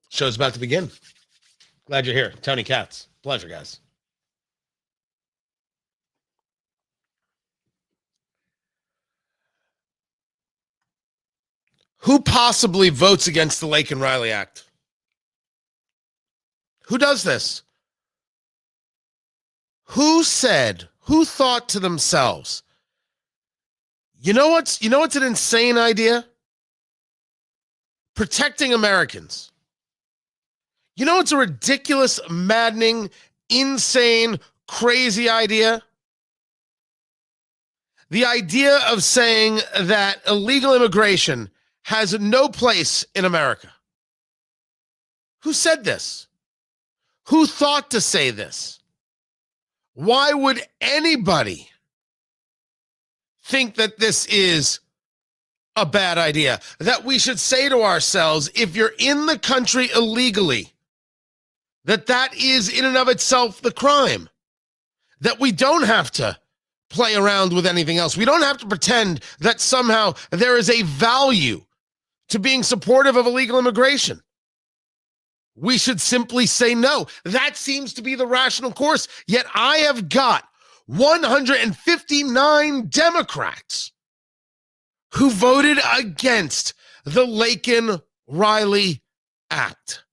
Show's about to begin. Glad you're here. Tony Katz. Pleasure, guys. Who possibly votes against the Laken Riley Act? Who does this? Who thought to themselves, you know what's an insane idea? Protecting Americans. You know what's a ridiculous, maddening, insane, crazy idea? The idea of saying that illegal immigration has no place in America. Who said this? Who thought to say this? Why would anybody think that this is a bad idea? That we should say to ourselves, if you're in the country illegally, that is in and of itself the crime. That we don't have to play around with anything else. We don't have to pretend that somehow there is a value to being supportive of illegal immigration. We should simply say no. That seems to be the rational course. Yet I have got 159 Democrats who voted against the Laken Riley Act.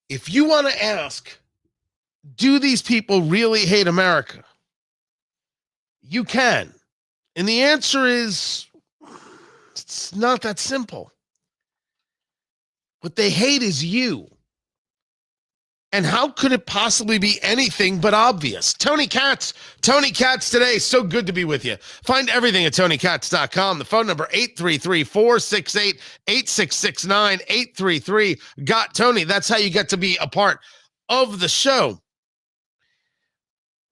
If you want to ask, do these people really hate America? You can. And the answer is, it's not that simple. What they hate is you. And how could it possibly be anything but obvious? Tony Katz Today. So good to be with you. Find everything at TonyKatz.com. The phone number, 833-468-8669, 833-GOT-TONY. That's how you get to be a part of the show.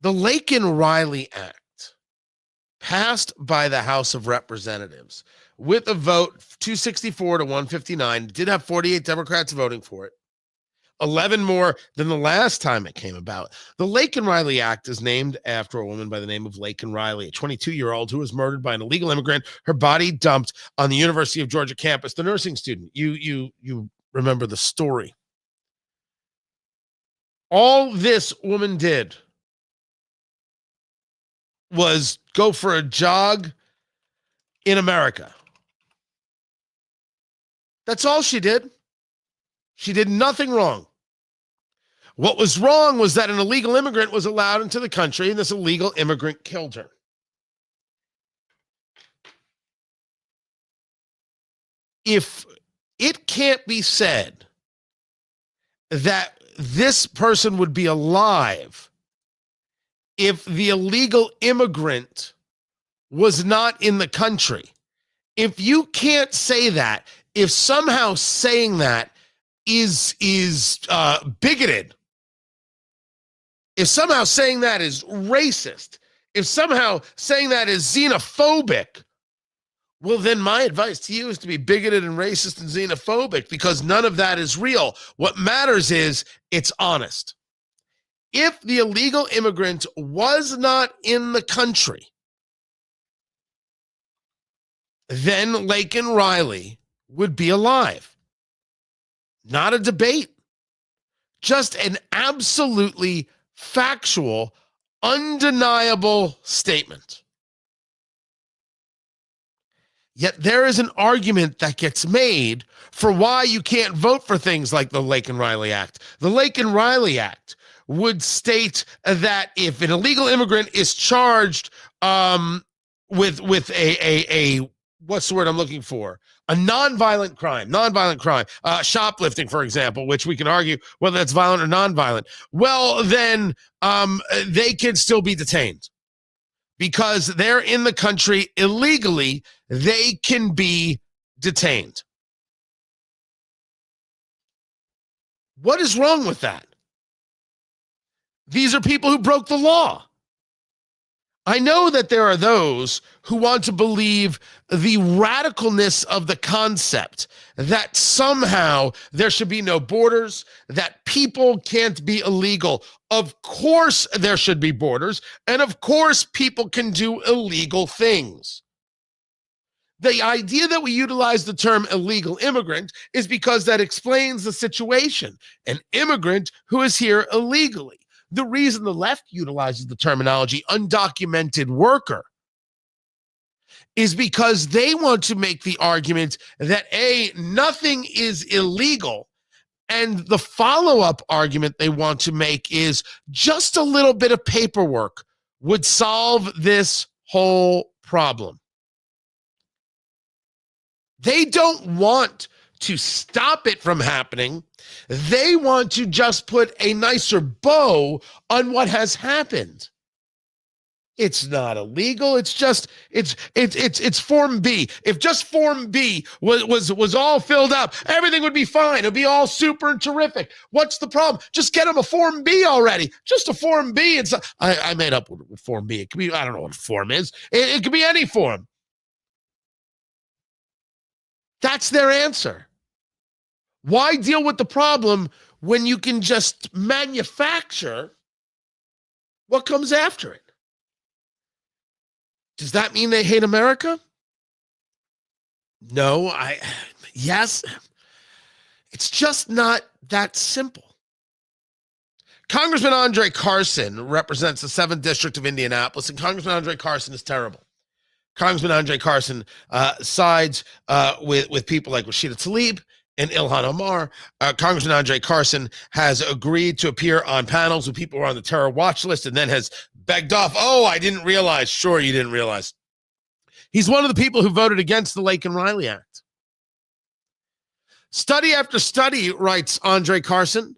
The Laken Riley Act, passed by the House of Representatives with a vote 264 to 159, did have 48 Democrats voting for it. 11 more than the last time it came about. The Laken Riley Act is named after a woman by the name of Laken Riley, a 22-year-old who was murdered by an illegal immigrant, her body dumped on the University of Georgia campus, the nursing student. You remember the story. All this woman did was go for a jog in America. That's all she did. She did nothing wrong. What was wrong was that an illegal immigrant was allowed into the country, and this illegal immigrant killed her. If it can't be said that this person would be alive if the illegal immigrant was not in the country, if you can't say that, if somehow saying that is bigoted, if somehow saying that is racist, if somehow saying that is xenophobic, well, then my advice to you is to be bigoted and racist and xenophobic, because none of that is real. What matters is it's honest. If the illegal immigrant was not in the country, then Laken Riley would be alive. Not a debate, just an absolutely factual, undeniable statement. Yet there is an argument that gets made for why you can't vote for things like the Laken Riley Act. The Laken Riley Act would state that if an illegal immigrant is charged with a what's the word I'm looking for? A nonviolent crime, shoplifting, for example, which we can argue whether that's violent or nonviolent. Well, then they can still be detained because they're in the country illegally. They can be detained. What is wrong with that? These are people who broke the law. I know that there are those who want to believe the radicalness of the concept that somehow there should be no borders, that people can't be illegal. Of course there should be borders, and of course people can do illegal things. The idea that we utilize the term illegal immigrant is because that explains the situation. An immigrant who is here illegally. The reason the left utilizes the terminology undocumented worker is because they want to make the argument that nothing is illegal. And the follow-up argument they want to make is just a little bit of paperwork would solve this whole problem. They don't want to stop it from happening. They want to just put a nicer bow on what has happened. It's not illegal. It's just it's Form B. If just Form B was all filled up, everything would be fine. It'd be all super and terrific. What's the problem? Just get them a Form B already. Just a Form B. It's I made up what Form B. It could be, I don't know what a form is. It could be any form. That's their answer. Why deal with the problem when you can just manufacture what comes after it? Does that mean they hate America? No, yes. It's just not that simple. Congressman Andre Carson represents the 7th District of Indianapolis, and Congressman Andre Carson is terrible. Congressman Andre Carson sides with people like Rashida Tlaib and Ilhan Omar. Congressman Andre Carson has agreed to appear on panels with people who are on the terror watch list and then has begged off. Oh, I didn't realize. Sure, you didn't realize. He's one of the people who voted against the Laken Riley Act. Study after study, writes Andre Carson,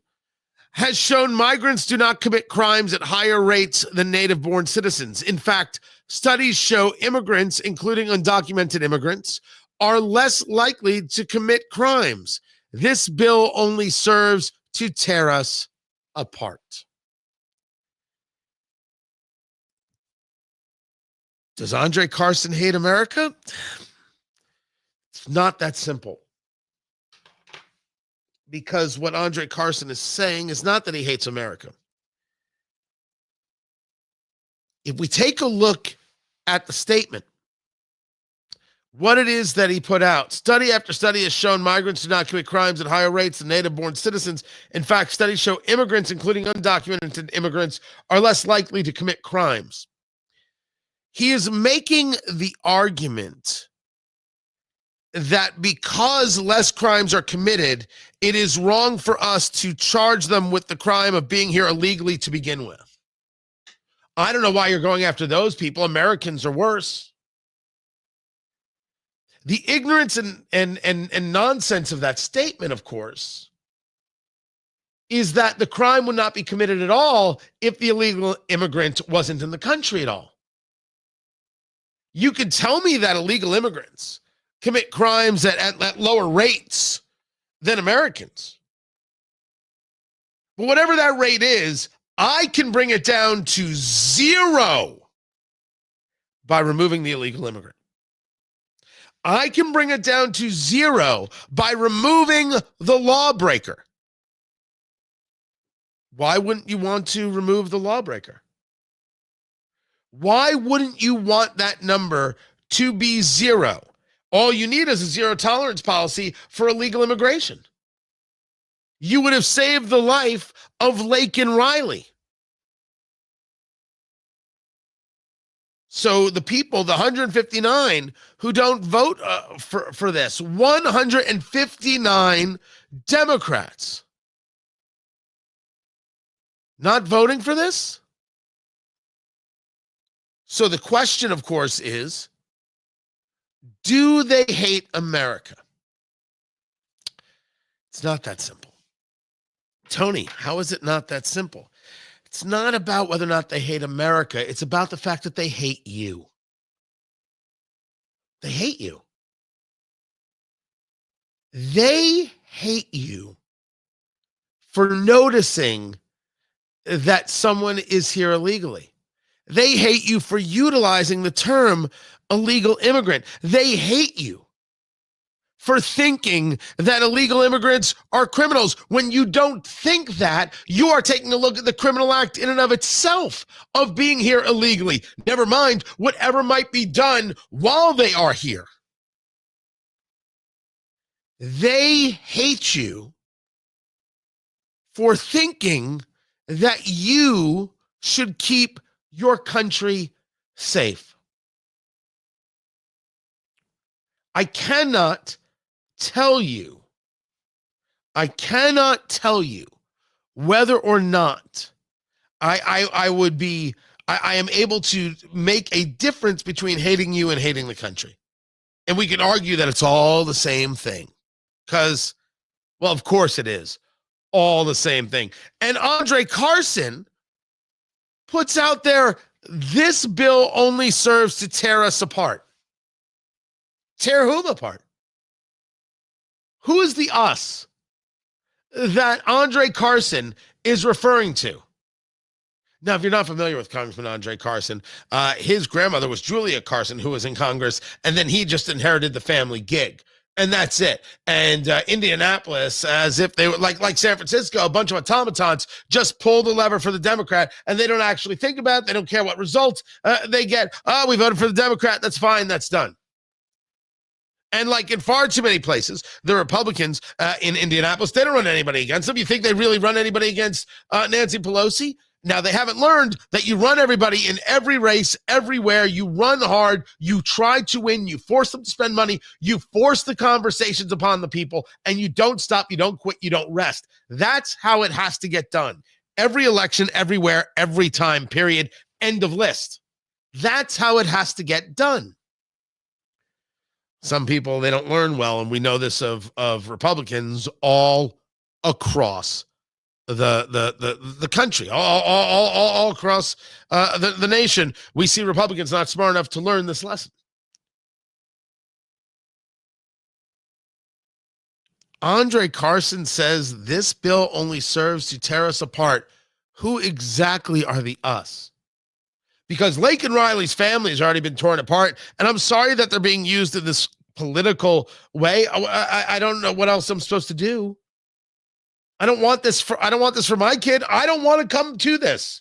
has shown migrants do not commit crimes at higher rates than native-born citizens. In fact, studies show immigrants, including undocumented immigrants, are less likely to commit crimes. This bill only serves to tear us apart. Does Andre Carson hate America? It's not that simple. Because what Andre Carson is saying is not that he hates America. If we take a look at the statement, what it is that he put out, study after study has shown migrants do not commit crimes at higher rates than native-born citizens. In fact, studies show immigrants, including undocumented immigrants, are less likely to commit crimes. He is making the argument that because less crimes are committed, it is wrong for us to charge them with the crime of being here illegally to begin with. I don't know why you're going after those people. Americans are worse. The ignorance and nonsense of that statement, of course, is that the crime would not be committed at all if the illegal immigrant wasn't in the country at all. You could tell me that illegal immigrants commit crimes at lower rates than Americans. But whatever that rate is, I can bring it down to 0 by removing the illegal immigrant. I can bring it down to 0 by removing the lawbreaker. Why wouldn't you want to remove the lawbreaker? Why wouldn't you want that number to be 0? All you need is a zero tolerance policy for illegal immigration. You would have saved the life of Laken Riley. So the people, the 159 who don't vote for this, 159 Democrats not voting for this? So the question, of course, is, do they hate America? It's not that simple. Tony, how is it not that simple? It's not about whether or not they hate America. It's about the fact that they hate you. They hate you. They hate you for noticing that someone is here illegally. They hate you for utilizing the term illegal immigrant. They hate you for thinking that illegal immigrants are criminals. When you don't think that, you are taking a look at the criminal act in and of itself of being here illegally. Never mind whatever might be done while they are here. They hate you for thinking that you should keep your country safe. I cannot tell you whether or not I am able to make a difference between hating you and hating the country. And we can argue that it's all the same thing. Because, well, of course it is all the same thing. And Andre Carson puts out there, this bill only serves to tear us apart. Tear whom apart? Who is the us that Andre Carson is referring to? Now, if you're not familiar with Congressman Andre Carson, his grandmother was Julia Carson, who was in Congress, and then he just inherited the family gig. And that's it. And Indianapolis, as if they were like San Francisco, a bunch of automatons just pull the lever for the Democrat, and they don't actually think about it. They don't care what results they get. Oh, we voted for the Democrat. That's fine. That's done. And like in far too many places, the Republicans in Indianapolis, they don't run anybody against them. You think they really run anybody against Nancy Pelosi? Now, they haven't learned that you run everybody in every race, everywhere. You run hard. You try to win. You force them to spend money. You force the conversations upon the people, and you don't stop. You don't quit. You don't rest. That's how it has to get done. Every election, everywhere, every time, period. End of list. That's how it has to get done. Some people, they don't learn well, and we know this of Republicans all across the country, all across the nation. We see Republicans not smart enough to learn this lesson. Andre Carson says this bill only serves to tear us apart. Who exactly are the us? Because Laken Riley's family has already been torn apart, and I'm sorry that they're being used in this political way. I don't know what else I'm supposed to do. I don't want this for my kid. I don't want to come to this.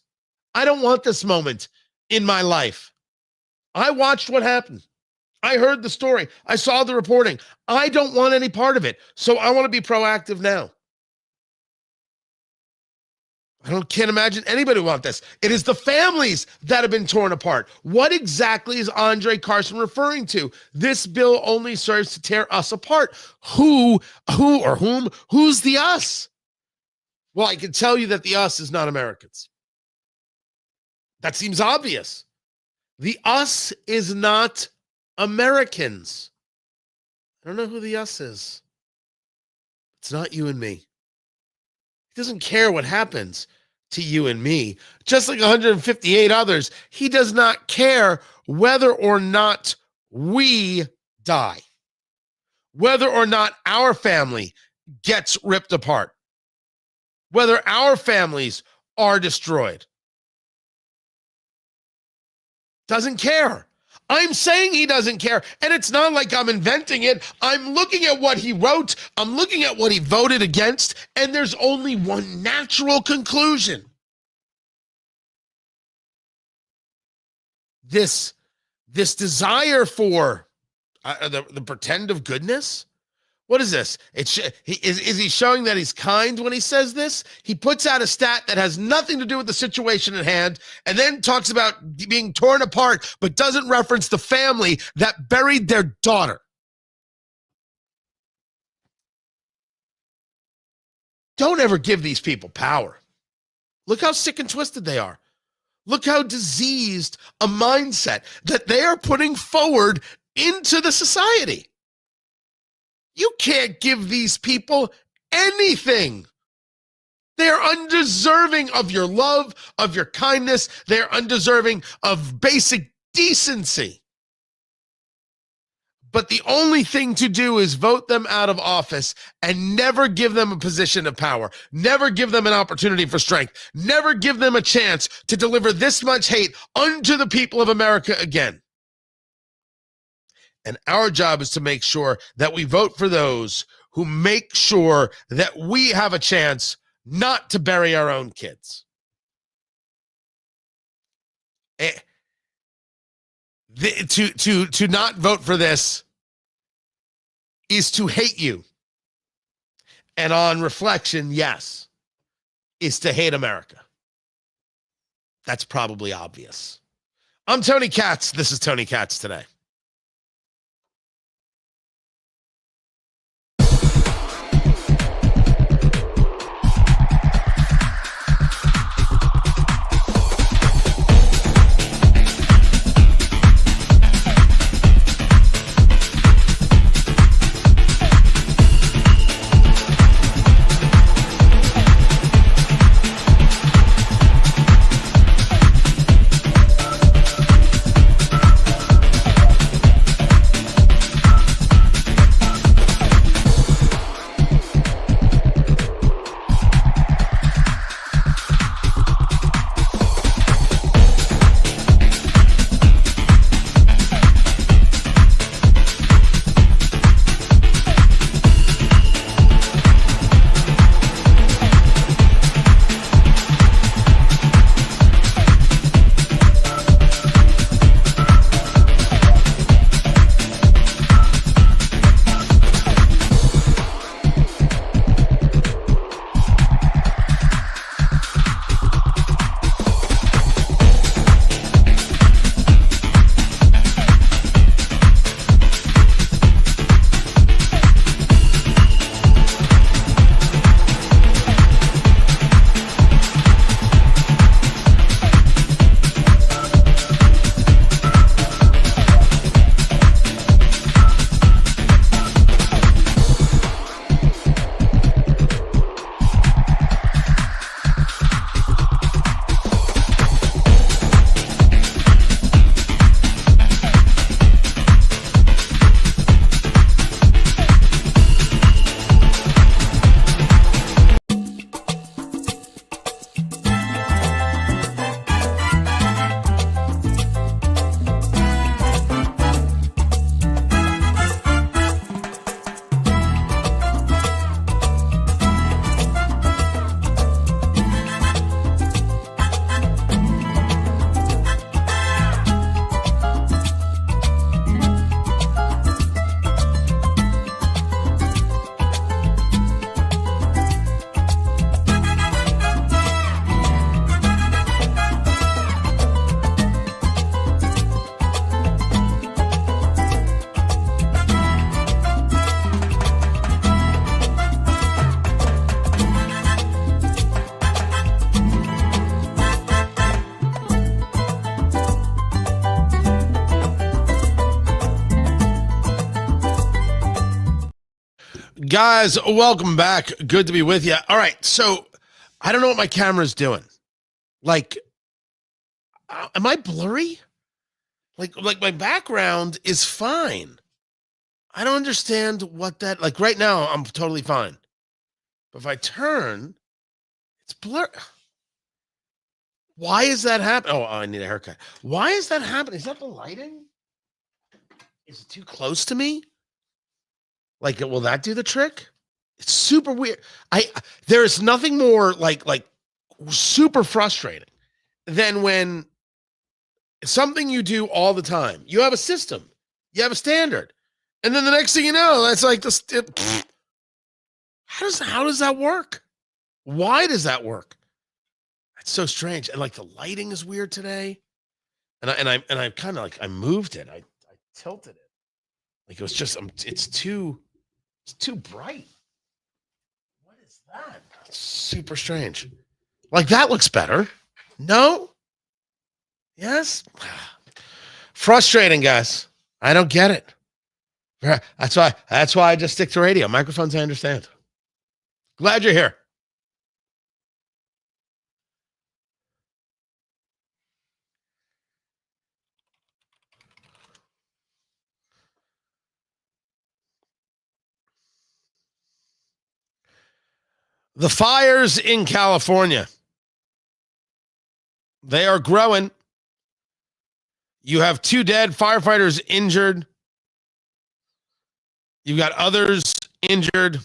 I don't want this moment in my life. I watched what happened. I heard the story. I saw the reporting. I don't want any part of it. So I want to be proactive now. Can't imagine anybody want this. It is the families that have been torn apart. What exactly is Andre Carson referring to? This bill only serves to tear us apart. Who or whom? Who's the us? Well, I can tell you that the us is not Americans. That seems obvious. The us is not Americans. I don't know who the us is. It's not you and me. He doesn't care what happens to you and me. Just like 158 others, he does not care whether or not we die, whether or not our family gets ripped apart, whether our families are destroyed. Doesn't care. I'm saying he doesn't care, and it's not like I'm inventing it. I'm looking at what he wrote. I'm looking at what he voted against, and there's only one natural conclusion. This desire for the pretend of goodness. What is this? Is he showing that he's kind when he says this? He puts out a stat that has nothing to do with the situation at hand, and then talks about being torn apart, but doesn't reference the family that buried their daughter. Don't ever give these people power. Look how sick and twisted they are. Look how diseased a mindset that they are putting forward into the society. You can't give these people anything. They're undeserving of your love, of your kindness. They're undeserving of basic decency. But the only thing to do is vote them out of office and never give them a position of power. Never give them an opportunity for strength. Never give them a chance to deliver this much hate unto the people of America again. And our job is to make sure that we vote for those who make sure that we have a chance not to bury our own kids. To not vote for this is to hate you. and on reflection, yes, is to hate America. That's probably obvious. I'm Tony Katz. This is Tony Katz Today. Guys, welcome back. Good to be with you. All right, so I don't know what my camera's doing. Like, am I blurry? Like my background is fine. I don't understand what that, like right now, I'm totally fine. But if I turn, it's blur. Why is that happening? Oh, I need a haircut. Why is that happening? Is that the lighting? Is it too close to me? Like, will that do the trick? It's super weird. There is nothing more like super frustrating than when something you do all the time. You have a system, you have a standard, and then the next thing you know, that's like this. How does that work? Why does that work? That's so strange. And like the lighting is weird today. And I kind of like I moved it. I tilted it. Like it was just it's too bright. What is that? That's super strange. Like that looks better. No? Yes? Frustrating, guys. I don't get it. That's why I just stick to radio. Microphones I understand. Glad you're here. The fires in California, they are growing. You have 2 dead, firefighters injured. You've got others injured.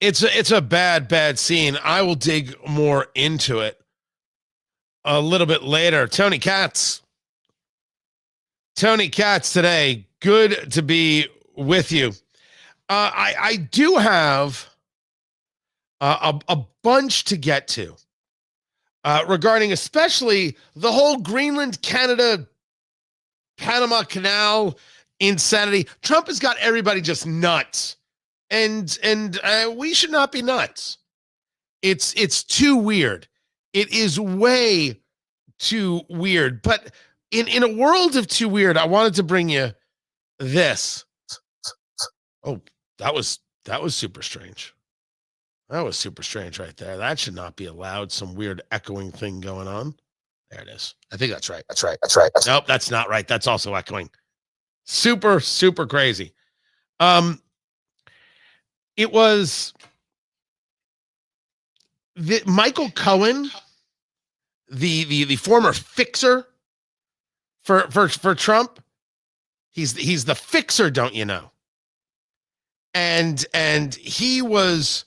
It's a bad scene. I will dig more into it a little bit later. Tony Katz Today. Good to be with you. I do have a bunch to get to regarding especially the whole Greenland, Canada, Panama Canal insanity. Trump has got everybody just nuts, and we should not be nuts. It's too weird. It is way too weird. But in a world of too weird, I wanted to bring you this. Oh, that was super strange. That was super strange right there. That should not be allowed. Some weird echoing thing going on. There it is. I think that's right. That's right. Nope, that's not right. That's also echoing. Super, super crazy. It was Michael Cohen, the former fixer for Trump. He's the fixer, don't you know? And he was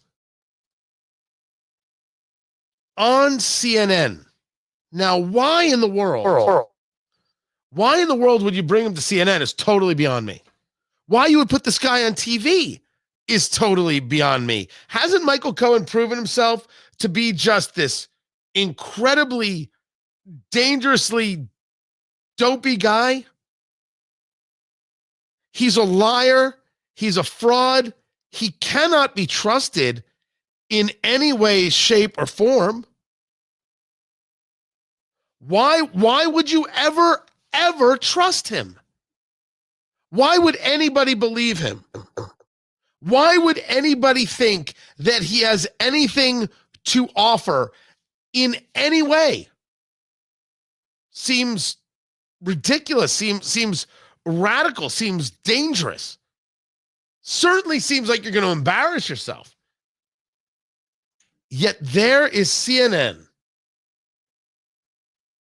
on CNN. Now, why in the world? Why in the world would you bring him to CNN is totally beyond me. Why you would put this guy on TV is totally beyond me. Hasn't Michael Cohen proven himself to be just this incredibly, dangerously dopey guy? He's a liar. He's a fraud. He cannot be trusted in any way, shape, or form. Why would you ever trust him? Why would anybody believe him? Why would anybody think that he has anything to offer in any way? Seems ridiculous, seems radical, seems dangerous. Certainly seems like you're going to embarrass yourself. Yet there is CNN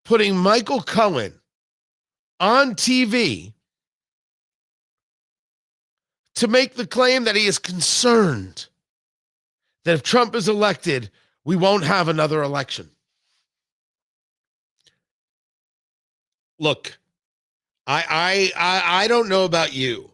putting Michael Cohen on TV to make the claim that he is concerned that if Trump is elected, we won't have another election. Look, I don't know about you,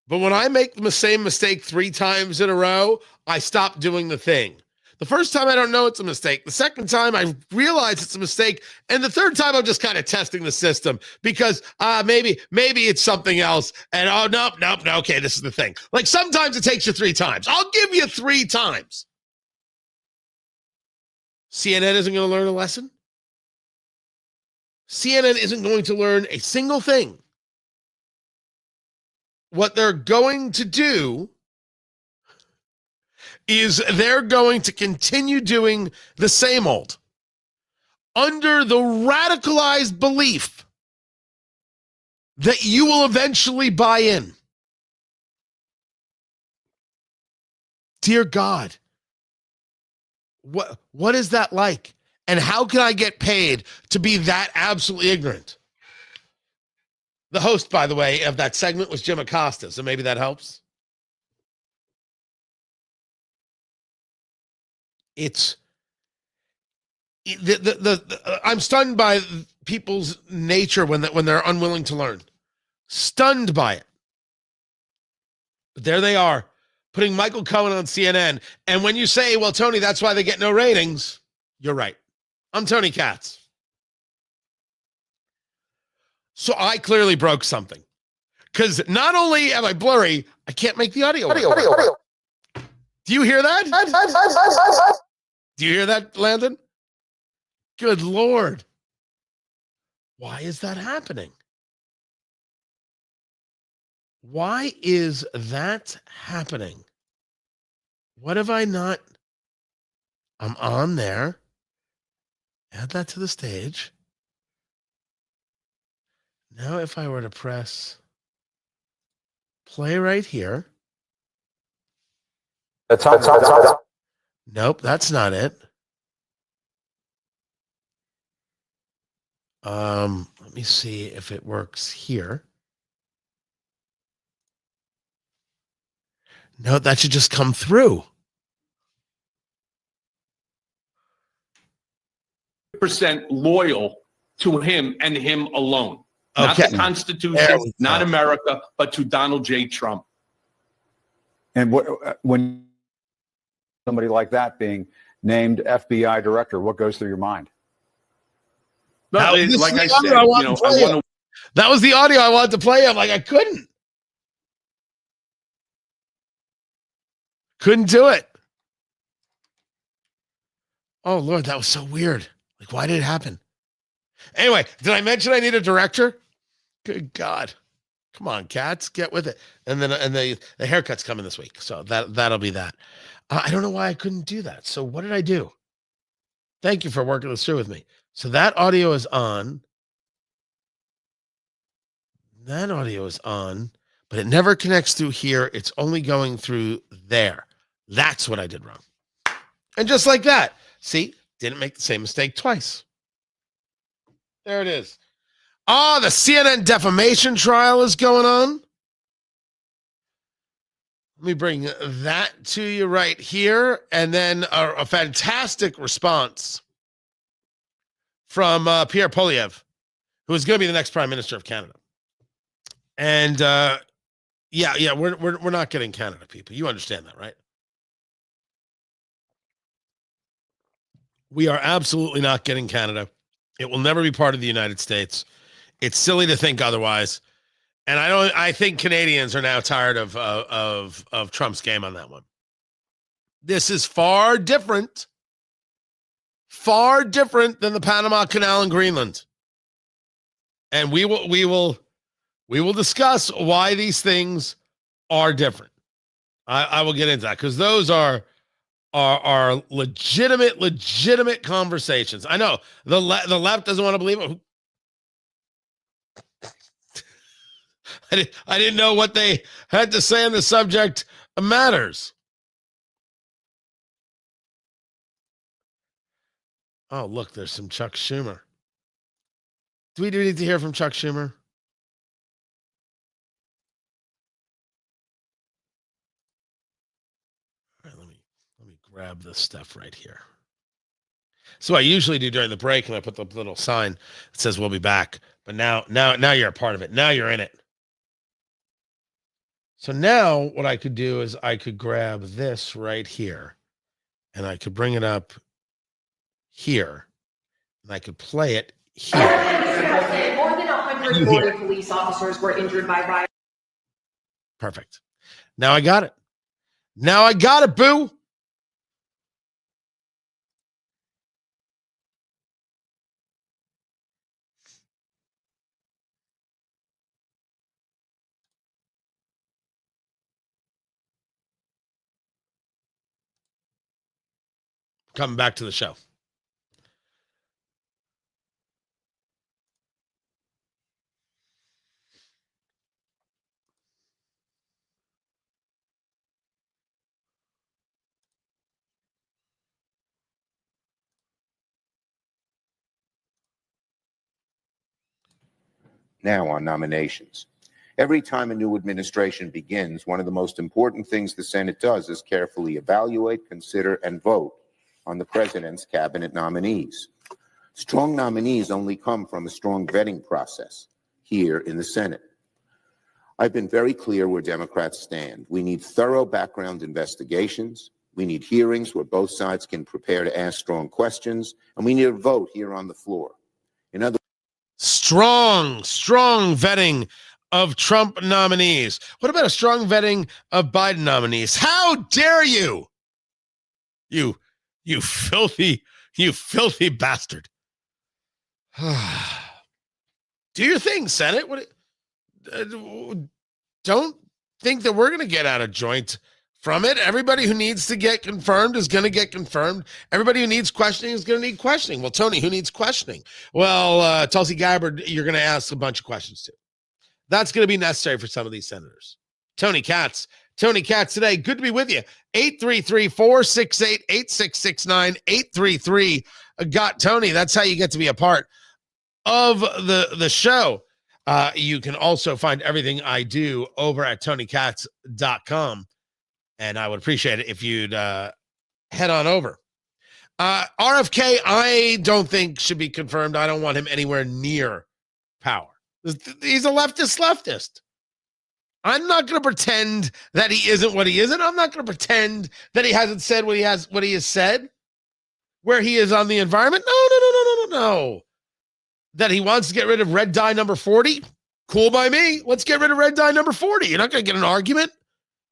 but when I make the same mistake 3 times in a row, I stop doing the thing. The first time I don't know it's a mistake. The second time I realize it's a mistake. And the third time I'm just kind of testing the system because maybe it's something else. And nope. Okay, this is the thing. Like sometimes it takes you 3 times. I'll give you 3 times. CNN isn't going to learn a lesson. CNN isn't going to learn a single thing. What they're going to do is they're going to continue doing the same old under the radicalized belief that you will eventually buy in. Dear God, what is that like? And how can I get paid to be that absolutely ignorant? The host, by the way, of that segment was Jim Acosta, so maybe that helps. I'm stunned by people's nature when they're unwilling to learn. Stunned by it. But there they are, putting Michael Cohen on CNN. And when you say, well, Tony, that's why they get no ratings, you're right. I'm Tony Katz. So I clearly broke something. Because not only am I blurry, I can't make the audio. Do you hear that? Do you hear that, Landon? Good Lord. Why is that happening? Why is that happening? What have I not? I'm on there. Add that to the stage. Now if I were to press play right here. Nope, that's not it. Let me see if it works here. No, that should just come through. Percent loyal to him and him alone. Okay. Not the Constitution, not America, but to Donald J. Trump. And when somebody like that being named FBI director, what goes through your mind? No, like I said, that was the audio I wanted to play. I'm like, I couldn't do it. Oh Lord, that was so weird. Like, why did it happen? Anyway, did I mention I need a director? Good God. Come on, Katz, get with it. And then the haircut's coming this week. So that'll be that. I don't know why I couldn't do that. So what did I do? Thank you for working this through with me. So that audio is on. That audio is on, but it never connects through here. It's only going through there. That's what I did wrong. And just like that, see, didn't make the same mistake twice. There it is. The CNN defamation trial is going on. Let me bring that to you right here. And then a fantastic response from Pierre Poilievre, who is going to be the next Prime Minister of Canada. And we're not getting Canada, people. You understand that, right? We are absolutely not getting Canada. It will never be part of the United States. It's silly to think otherwise. And I think Canadians are now tired of Trump's game on that one. This is far different than the Panama Canal in Greenland. And we will discuss why these things are different. I will get into that because those are legitimate conversations. I know the left doesn't want to believe it. I didn't know what they had to say on the subject matters. Oh, look, there's some Chuck Schumer. Do we need to hear from Chuck Schumer? All right, let me grab this stuff right here. So I usually do during the break, and I put the little sign that says we'll be back. But now you're a part of it. Now you're in it. So now what I could do is I could grab this right here, and I could bring it up here, and I could play it here. More than 140 police officers were injured by riots. Perfect. Now I got it. Boo. Coming back to the show. Now on nominations. Every time a new administration begins, one of the most important things the Senate does is carefully evaluate, consider, and vote on the president's cabinet nominees. Strong nominees only come from a strong vetting process here in the Senate. I've been very clear where Democrats stand. We need thorough background investigations. We need hearings where both sides can prepare to ask strong questions, and we need a vote here on the floor. In other Strong vetting of Trump nominees. What about a strong vetting of Biden nominees? How dare you? You filthy bastard. Do your thing, Senate. Don't think that we're going to get out of joint from it. Everybody who needs to get confirmed is going to get confirmed. Everybody who needs questioning is going to need questioning. Well, Tony, who needs questioning? Well, Tulsi Gabbard, you're going to ask a bunch of questions too. That's going to be necessary for some of these senators. Tony Katz Today. Good to be with you. 833-468-8669, 833 got Tony. That's how you get to be a part of the show. You can also find everything I do over at TonyKatz.com. And I would appreciate it if you'd head on over. RFK, I don't think should be confirmed. I don't want him anywhere near power. He's a leftist. I'm not going to pretend that he isn't what he isn't. I'm not going to pretend that he hasn't said what he has said, where he is on the environment. No. That he wants to get rid of red dye number 40. Cool by me. Let's get rid of red dye number 40. You're not going to get an argument.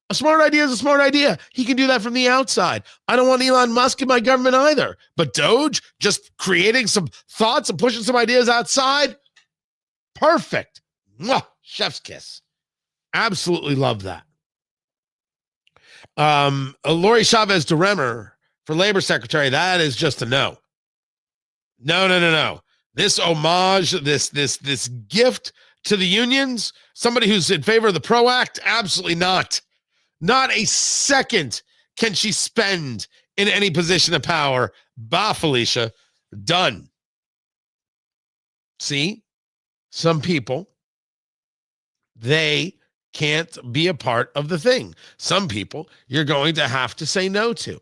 A smart idea is a smart idea. He can do that from the outside. I don't want Elon Musk in my government either. But Doge, just creating some thoughts and pushing some ideas outside, perfect. Mwah, chef's kiss. Absolutely love that. Lori Chavez DeRemer for Labor Secretary, that is just a no. No. This homage, this gift to the unions, somebody who's in favor of the PRO Act, absolutely not. Not a second can she spend in any position of power. Bah, Felicia. Done. See? Some people, they can't be a part of the thing. Some people you're going to have to say no to.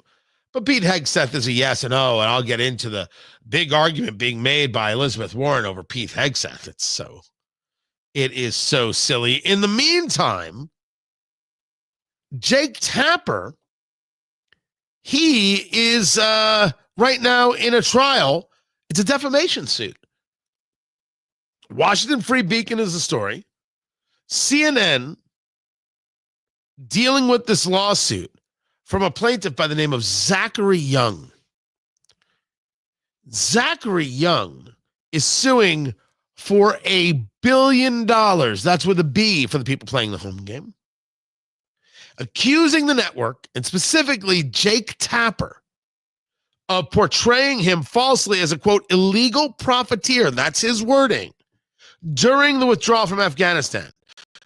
But Pete Hegseth is a yes and no, and I'll get into the big argument being made by Elizabeth Warren over Pete Hegseth. It is so silly. In the meantime, Jake Tapper, he is right now in a trial. It's a defamation suit. Washington Free Beacon is the story. CNN dealing with this lawsuit from a plaintiff by the name of Zachary Young. Zachary Young is suing for $1 billion. That's with a B for the people playing the home game. Accusing the network, and specifically Jake Tapper, of portraying him falsely as a, quote, illegal profiteer. That's his wording. During the withdrawal from Afghanistan.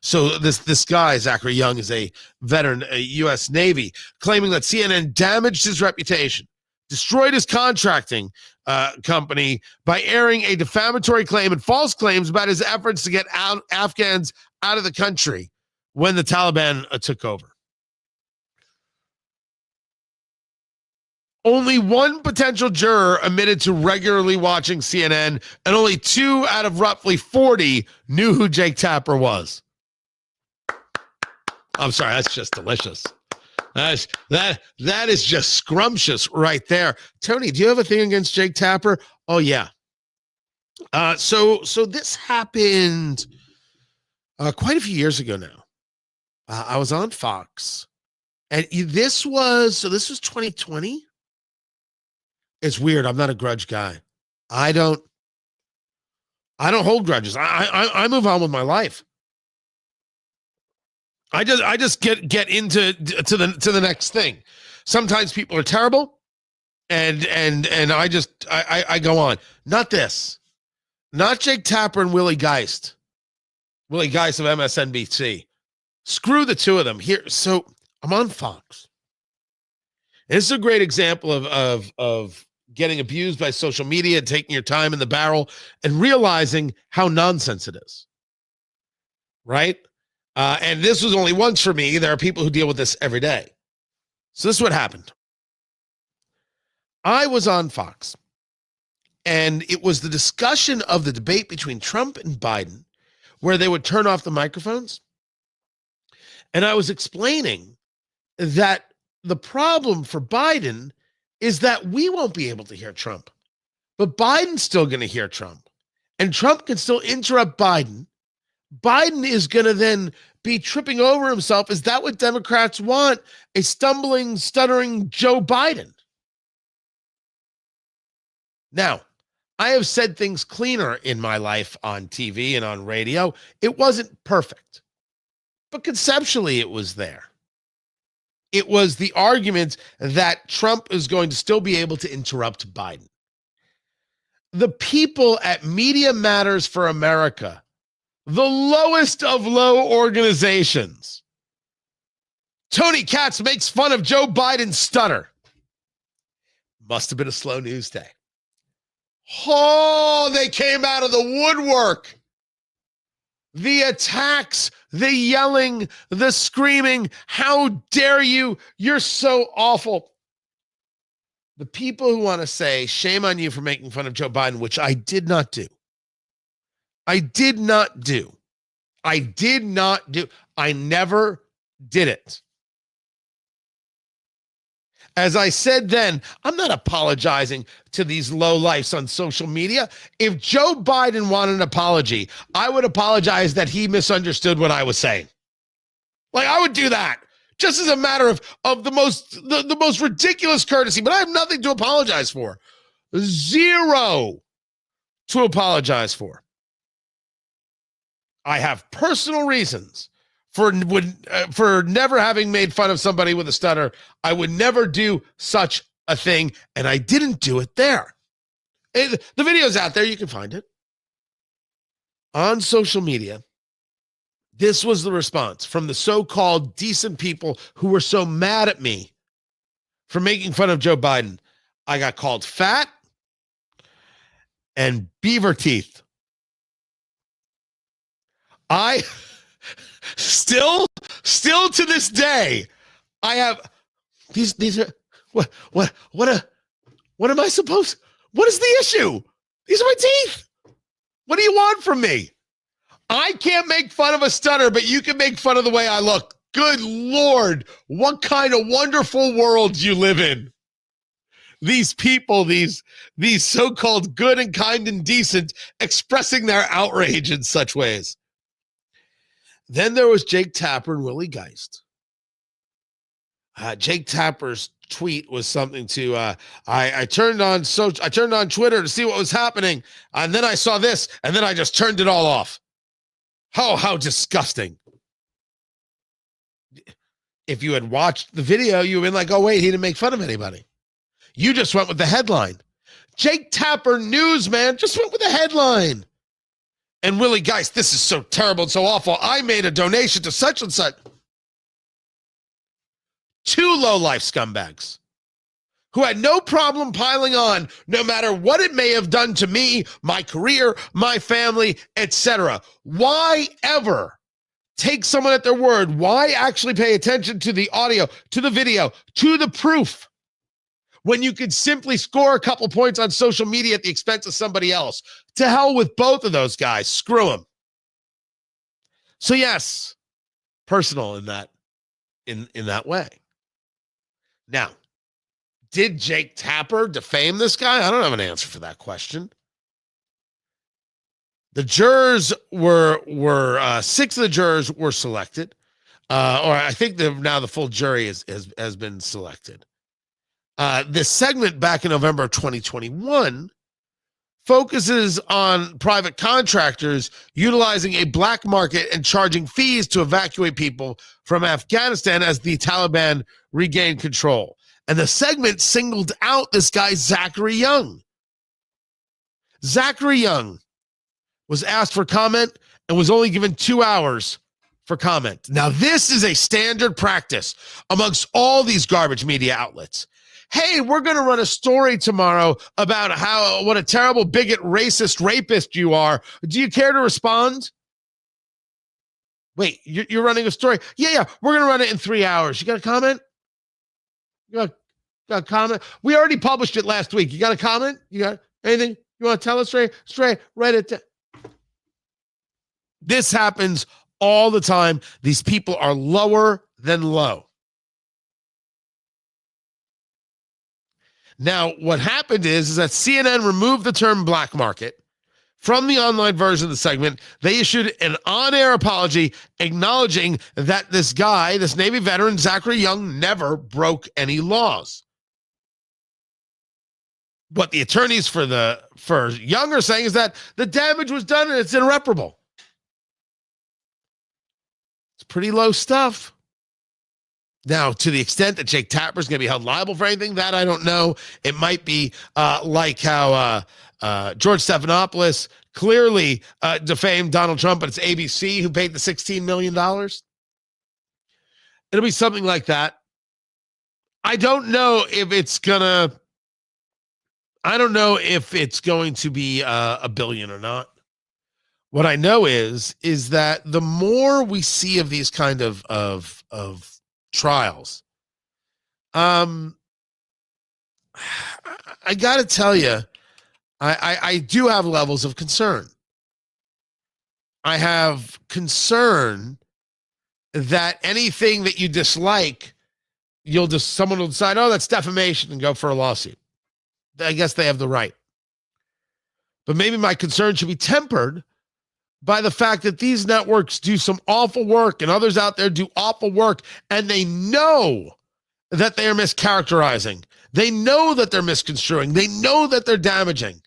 So this guy, Zachary Young, is a veteran, U.S. Navy, claiming that CNN damaged his reputation, destroyed his contracting company by airing a defamatory claim and false claims about his efforts to get Afghans out of the country when the Taliban took over. Only one potential juror admitted to regularly watching CNN, and only 2 out of roughly 40 knew who Jake Tapper was. I'm sorry, that's just delicious. That is just scrumptious right there. Tony, do you have a thing against Jake Tapper? Oh yeah. So this happened quite a few years ago now. I was on Fox, and this was 2020. It's weird. I'm not a grudge guy. I don't hold grudges. I move on with my life. I just get into the next thing. Sometimes people are terrible, and I go on. Not this. Not Jake Tapper and Willie Geist. Willie Geist of MSNBC. Screw the two of them here. So I'm on Fox. And this is a great example of getting abused by social media, taking your time in the barrel, and realizing how nonsense it is. Right? And this was only once for me. There are people who deal with this every day. So this is what happened. I was on Fox, and it was the discussion of the debate between Trump and Biden, where they would turn off the microphones. And I was explaining that the problem for Biden is that we won't be able to hear Trump, but Biden's still going to hear Trump, and Trump can still interrupt Biden. Biden is going to then be tripping over himself. Is that what Democrats want? A stumbling, stuttering Joe Biden. Now, I have said things cleaner in my life on TV and on radio. It wasn't perfect, but conceptually it was there. It was the argument that Trump is going to still be able to interrupt Biden. The people at Media Matters for America, the lowest of low organizations. Tony Katz makes fun of Joe Biden's stutter. Must have been a slow news day. Oh, they came out of the woodwork. The attacks, the yelling, the screaming. How dare you? You're so awful. The people who want to say, shame on you for making fun of Joe Biden, which I did not do. I did not do. I did not do, I never did it. As I said then, I'm not apologizing to these lowlifes on social media. If Joe Biden wanted an apology, I would apologize that he misunderstood what I was saying. Like, I would do that just as a matter of the most ridiculous courtesy, but I have nothing to apologize for. Zero to apologize for. I have personal reasons for never having made fun of somebody with a stutter. I would never do such a thing, and I didn't do it there. The video's out there. You can find it. On social media, this was the response from the so-called decent people who were so mad at me for making fun of Joe Biden. I got called fat and beaver teeth. I still to this day, I have these are what am I supposed? What is the issue? These are my teeth. What do you want from me? I can't make fun of a stutter, but you can make fun of the way I look. Good Lord, what kind of wonderful world you live in. These people, these so-called good and kind and decent, expressing their outrage in such ways. Then there was Jake Tapper and Willie Geist. Jake Tapper's tweet was something to I turned on Twitter to see what was happening, and then I saw this, and then I just turned it all off. How disgusting. If you had watched the video, you would have been like, oh wait, he didn't make fun of anybody. You just went with the headline. Jake Tapper news, man, just went with the headline. And Willie Geist, this is so terrible and so awful. I made a donation to such and such. Two low-life scumbags who had no problem piling on, no matter what it may have done to me, my career, my family, etc. Why ever take someone at their word? Why actually pay attention to the audio, to the video, to the proof, when you could simply score a couple points on social media at the expense of somebody else? To hell with both of those guys. Screw them. So yes, personal in that way. Now, did Jake Tapper defame this guy? I don't have an answer for that question. The jurors were 6 of the jurors were selected, or I think now the full jury has been selected. This segment back in November of 2021 focuses on private contractors utilizing a black market and charging fees to evacuate people from Afghanistan as the Taliban regained control. And the segment singled out this guy, Zachary Young. Zachary Young was asked for comment and was only given 2 hours for comment. Now, this is a standard practice amongst all these garbage media outlets. Hey, we're going to run a story tomorrow about what a terrible bigot, racist, rapist you are. Do you care to respond? Wait, you're running a story? Yeah, we're going to run it in 3 hours. You got a comment? You got a comment? We already published it last week. You got a comment? You got anything you want to tell us? Straight, write it down. This happens all the time. These people are lower than low. Now, what happened is that CNN removed the term black market from the online version of the segment. They issued an on-air apology acknowledging that this guy, this Navy veteran, Zachary Young, never broke any laws. What the attorneys for Young are saying is that the damage was done and it's irreparable. It's pretty low stuff. Now, to the extent that Jake Tapper is going to be held liable for anything, that I don't know. It might be like how George Stephanopoulos clearly defamed Donald Trump, but it's ABC who paid the $16 million. It'll be something like that. I don't know if it's going to be $1 billion or not. What I know is that the more we see of these kind of trials, I got to tell you, I do have levels of concern. I have concern that anything that you dislike, someone will decide, oh, that's defamation, and go for a lawsuit. I guess they have the right. But maybe my concern should be tempered by the fact that these networks do some awful work and others out there do awful work, and they know that they are mischaracterizing. They know that they're misconstruing. They know that they're damaging.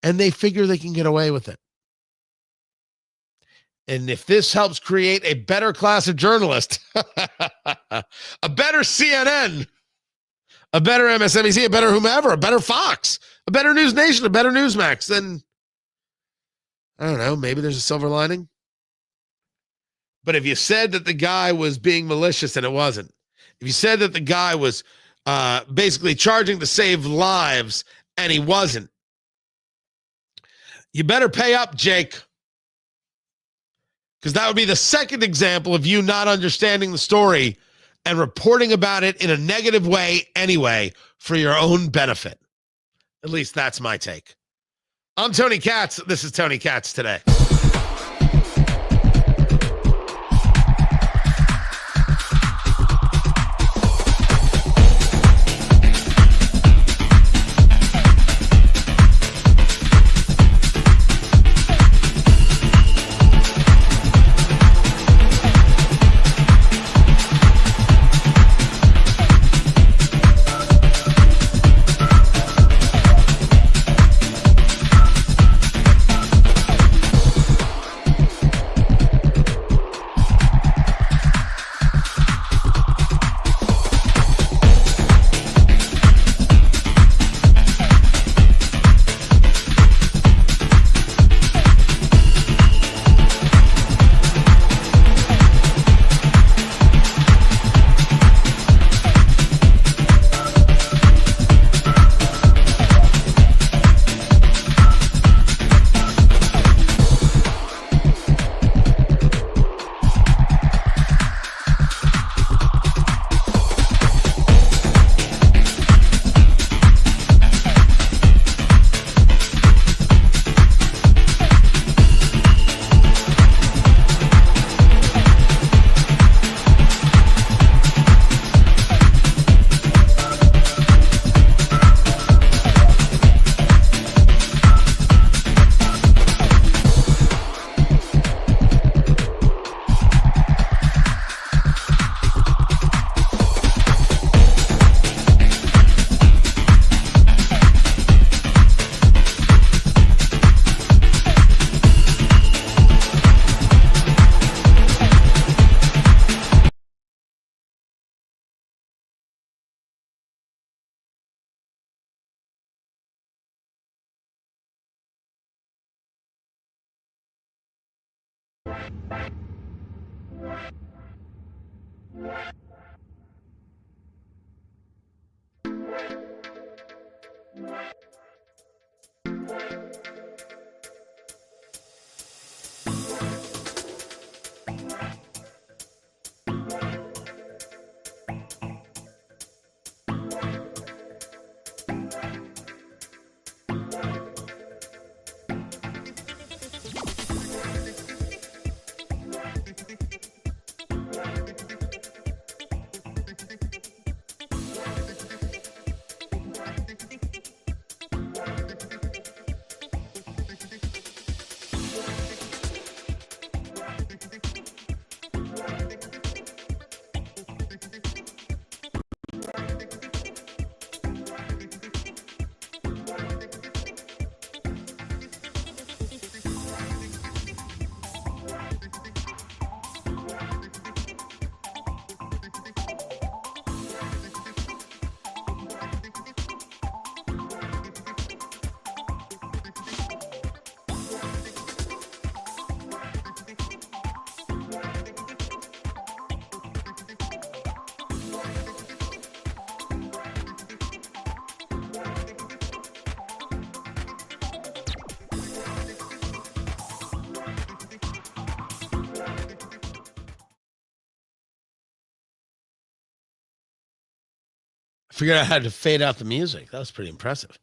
And they figure they can get away with it. And if this helps create a better class of journalists, a better CNN, a better MSNBC, a better whomever, a better Fox, a better News Nation, a better Newsmax, then I don't know, maybe there's a silver lining. But if you said that the guy was being malicious and it wasn't, if you said that the guy was basically charging to save lives and he wasn't, you better pay up, Jake. Because that would be the second example of you not understanding the story and reporting about it in a negative way anyway for your own benefit. At least that's my take. I'm Tony Katz. This is Tony Katz Today. Figured out how to fade out the music. That was pretty impressive.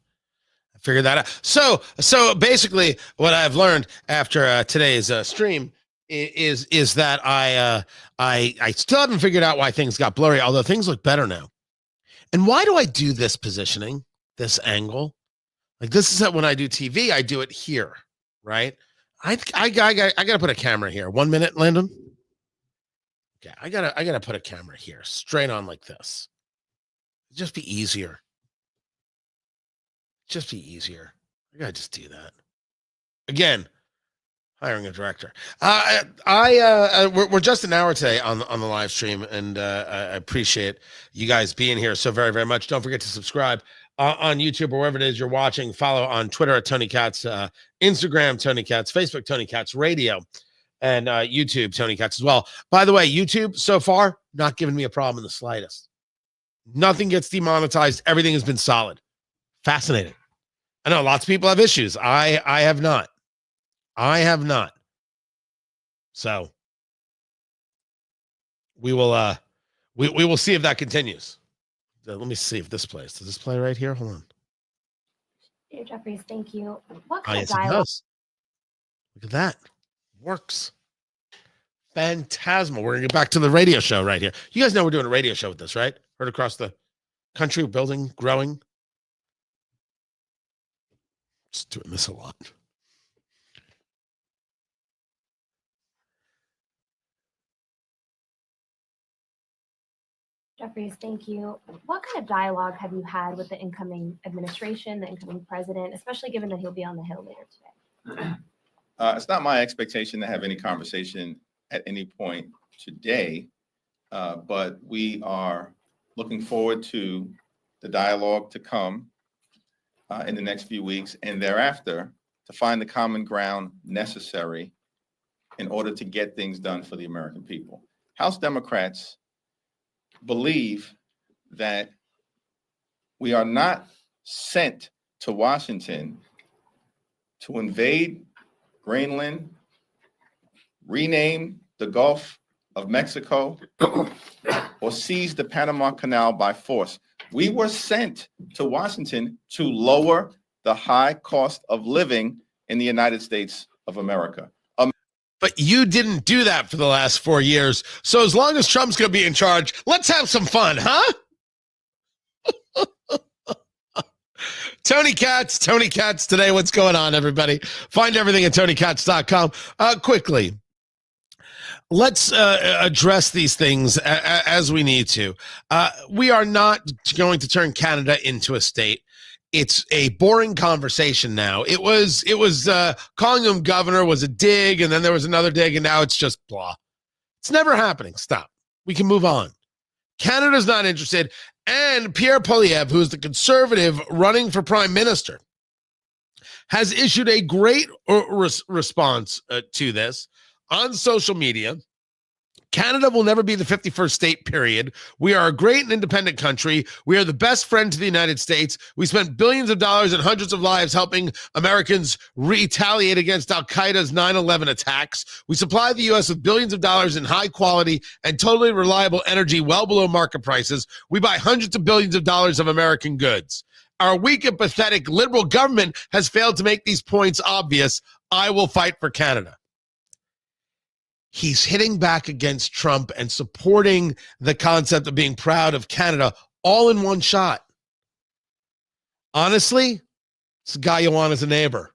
I Figure that out. So basically, what I've learned after today's stream is that I still haven't figured out why things got blurry, although things look better now. And why do I do this positioning, this angle? Like this is when I do TV, I do it here, right? I gotta put a camera here. 1 minute, Landon. Okay, I gotta put a camera here, straight on like this. Just be easier. Just be easier. I gotta just do that. Again, hiring a director. We're just an hour today on the live stream, and I appreciate you guys being here so very, very much. Don't forget to subscribe on YouTube or wherever it is you're watching. Follow on Twitter at Tony Katz, Instagram Tony Katz, Facebook Tony Katz Radio, and YouTube Tony Katz as well. By the way, YouTube so far not giving me a problem in the slightest. Nothing gets demonetized. Everything has been solid. Fascinating. I know lots of people have issues. I have not. I have not. So we will we will see if that continues. Let me see if this plays. Does this play right here? Hold on. Dear Jeffries, thank you. What Oh, kind yes, of it dialogue? does. Look at that. Works. Phantasmal. We're gonna get back to the radio show right here. You guys know we're doing a radio show with this, right? Heard across the country, building, growing. Just doing this a lot. Jeffries, thank you. What kind of dialogue have you had with the incoming administration, the incoming president, especially given that he'll be on the Hill later today? It's not my expectation to have any conversation at any point today, but we are looking forward to the dialogue to come in the next few weeks and thereafter to find the common ground necessary in order to get things done for the American people. House Democrats believe that we are not sent to Washington to invade Greenland, rename the Gulf of Mexico, or seize the Panama Canal by force. We were sent to Washington to lower the high cost of living in the United States of America. But you didn't do that for the last 4 years. So as long as Trump's going to be in charge, let's have some fun, huh? Tony Katz Today. What's going on, everybody? Find everything at TonyKatz.com. Quickly, let's address these things as we need to. We are not going to turn Canada into a state. It's a boring conversation now. It was calling him governor was a dig, and then there was another dig, and now it's just blah. It's never happening. Stop. We can move on. Canada's not interested. And Pierre Poilievre, who is the conservative running for prime minister, has issued a great response to this on social media. Canada will never be the 51st state, period. We are a great and independent country. We are the best friend to the United States. We spent billions of dollars and hundreds of lives helping Americans retaliate against Al-Qaeda's 9/11 attacks. We supply the U.S. with billions of dollars in high quality and totally reliable energy well below market prices. We buy hundreds of billions of dollars of American goods. Our weak and pathetic liberal government has failed to make these points obvious. I will fight for Canada. He's hitting back against Trump and supporting the concept of being proud of Canada all in one shot. Honestly, it's a guy you want as a neighbor.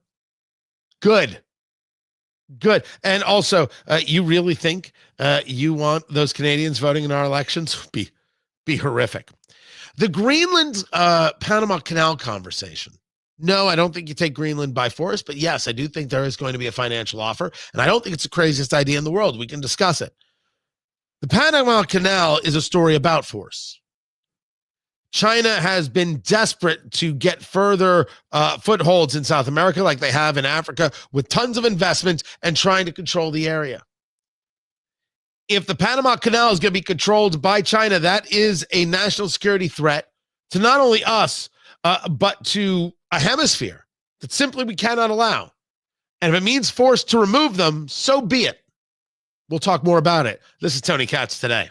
Good. And also, you really think you want those Canadians voting in our elections? Be horrific. The Greenland Panama Canal conversation. No, I don't think you take Greenland by force, but yes, I do think there is going to be a financial offer, and I don't think it's the craziest idea in the world. We can discuss it. The Panama Canal is a story about force. China has been desperate to get further footholds in South America like they have in Africa with tons of investment and trying to control the area. If the Panama Canal is going to be controlled by China, that is a national security threat to not only us, but to a hemisphere that simply we cannot allow. And if it means force to remove them, so be it. We'll talk more about it. This is Tony Katz Today.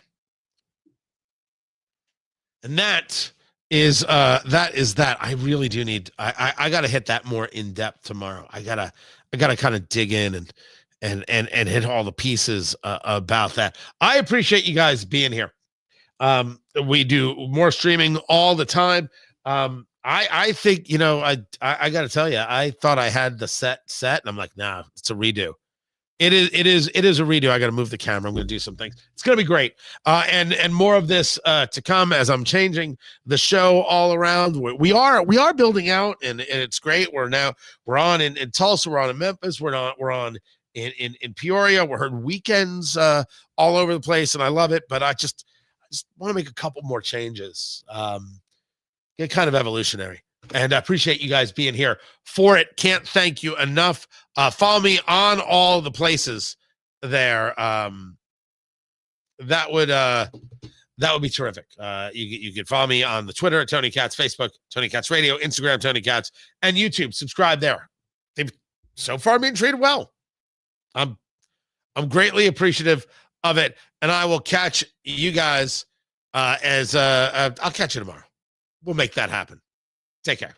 And that is that I really do need. I got to hit that more in depth tomorrow. I gotta kind of dig in and hit all the pieces about that. I appreciate you guys being here. We do more streaming all the time. I think, I got to tell you, I thought I had the set, and I'm like, nah, it's a redo. It is a redo. I got to move the camera. I'm going to do some things. It's going to be great. And more of this to come as I'm changing the show all around. We are building out, and it's great. We're on in Tulsa. We're on in Memphis. We're on in Peoria. We're heard weekends all over the place, and I love it. But I just want to make a couple more changes. Get kind of evolutionary. And I appreciate you guys being here for it. Can't thank you enough. Follow me on all the places there. That would be terrific. You can follow me on the Twitter at Tony Katz, Facebook, Tony Katz Radio, Instagram, Tony Katz, and YouTube. Subscribe there. They've so far been treated well. I'm greatly appreciative of it. And I will catch you guys I'll catch you tomorrow. We'll make that happen. Take care.